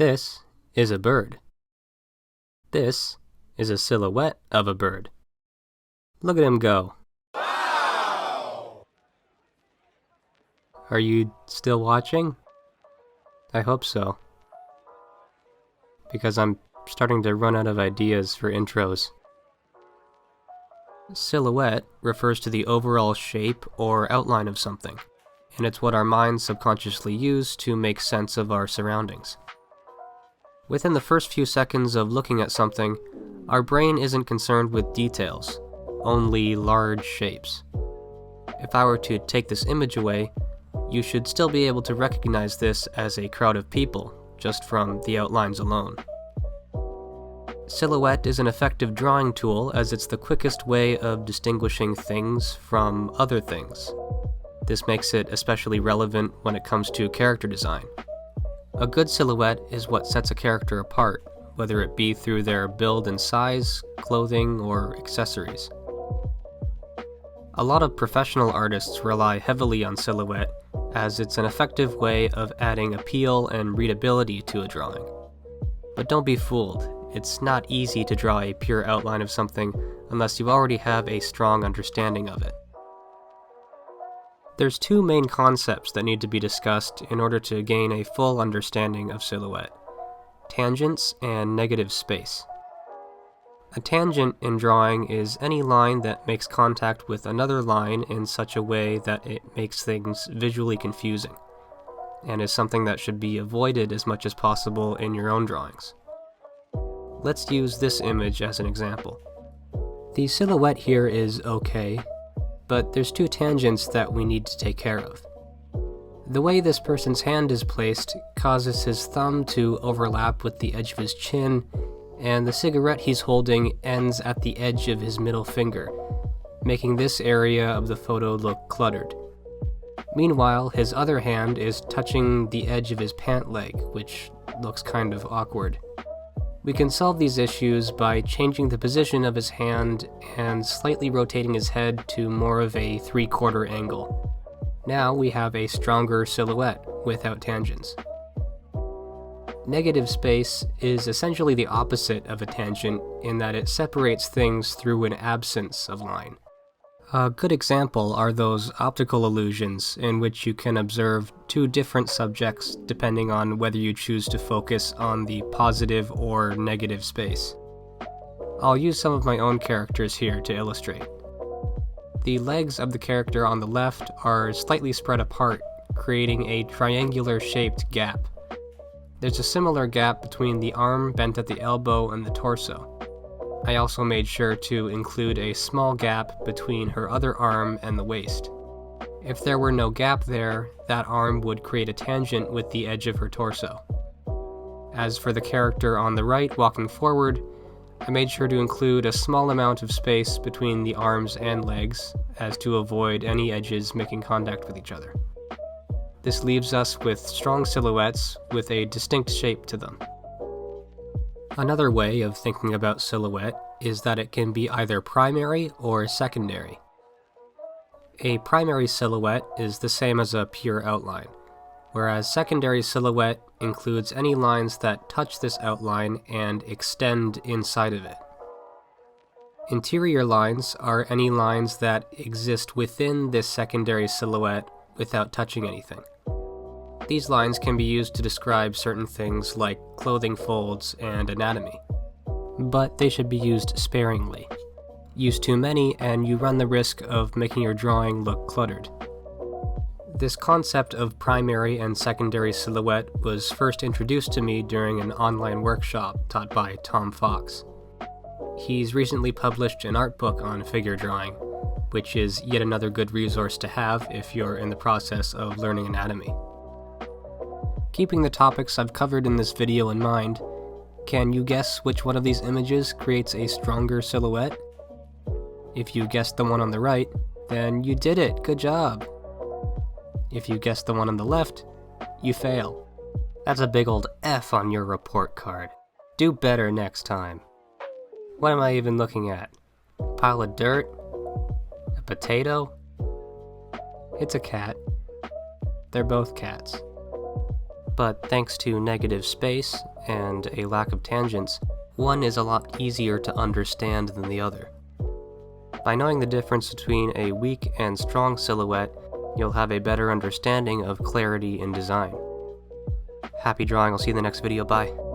This is a bird. This is a silhouette of a bird. Look at him go. Wow! Are you still watching? I hope so, because I'm starting to run out of ideas for intros. Silhouette refers to the overall shape or outline of something, and it's what our minds subconsciously use to make sense of our surroundings. Within the first few seconds of looking at something, our brain isn't concerned with details, only large shapes. If I were to take this image away, you should still be able to recognize this as a crowd of people, just from the outlines alone. Silhouette is an effective drawing tool as it's the quickest way of distinguishing things from other things. This makes it especially relevant when it comes to character design. A good silhouette is what sets a character apart, whether it be through their build and size, clothing, or accessories. A lot of professional artists rely heavily on silhouette as it's an effective way of adding appeal and readability to a drawing. But don't be fooled, it's not easy to draw a pure outline of something unless you already have a strong understanding of it. There's two main concepts that need to be discussed in order to gain a full understanding of silhouette: tangents and negative space. A tangent in drawing is any line that makes contact with another line in such a way that it makes things visually confusing, and is something that should be avoided as much as possible in your own drawings. Let's use this image as an example. The silhouette here is okay, but there's two tangents that we need to take care of. The way this person's hand is placed causes his thumb to overlap with the edge of his chin, and the cigarette he's holding ends at the edge of his middle finger, making this area of the photo look cluttered. Meanwhile, his other hand is touching the edge of his pant leg, which looks kind of awkward. We can solve these issues by changing the position of his hand and slightly rotating his head to more of a 3/4 angle. Now we have a stronger silhouette without tangents. Negative space is essentially the opposite of a tangent in that it separates things through an absence of line. A good example are those optical illusions in which you can observe two different subjects depending on whether you choose to focus on the positive or negative space. I'll use some of my own characters here to illustrate. The legs of the character on the left are slightly spread apart, creating a triangular-shaped gap. There's a similar gap between the arm bent at the elbow and the torso. I also made sure to include a small gap between her other arm and the waist. If there were no gap there, that arm would create a tangent with the edge of her torso. As for the character on the right walking forward, I made sure to include a small amount of space between the arms and legs as to avoid any edges making contact with each other. This leaves us with strong silhouettes with a distinct shape to them. Another way of thinking about silhouette is that it can be either primary or secondary. A primary silhouette is the same as a pure outline, whereas secondary silhouette includes any lines that touch this outline and extend inside of it. Interior lines are any lines that exist within this secondary silhouette without touching anything. These lines can be used to describe certain things like clothing folds and anatomy, but they should be used sparingly. Use too many and you run the risk of making your drawing look cluttered. This concept of primary and secondary silhouette was first introduced to me during an online workshop taught by Tom Fox. He's recently published an art book on figure drawing, which is yet another good resource to have if you're in the process of learning anatomy. Keeping the topics I've covered in this video in mind, can you guess which one of these images creates a stronger silhouette? If you guessed the one on the right, then you did it, good job! If you guessed the one on the left, you fail. That's a big old F on your report card. Do better next time. What am I even looking at? A pile of dirt? A potato? It's a cat. They're both cats. but thanks to negative space and a lack of tangents, one is a lot easier to understand than the other. By knowing the difference between a weak and strong silhouette, you'll have a better understanding of clarity in design. Happy drawing, I'll see you in the next video, bye.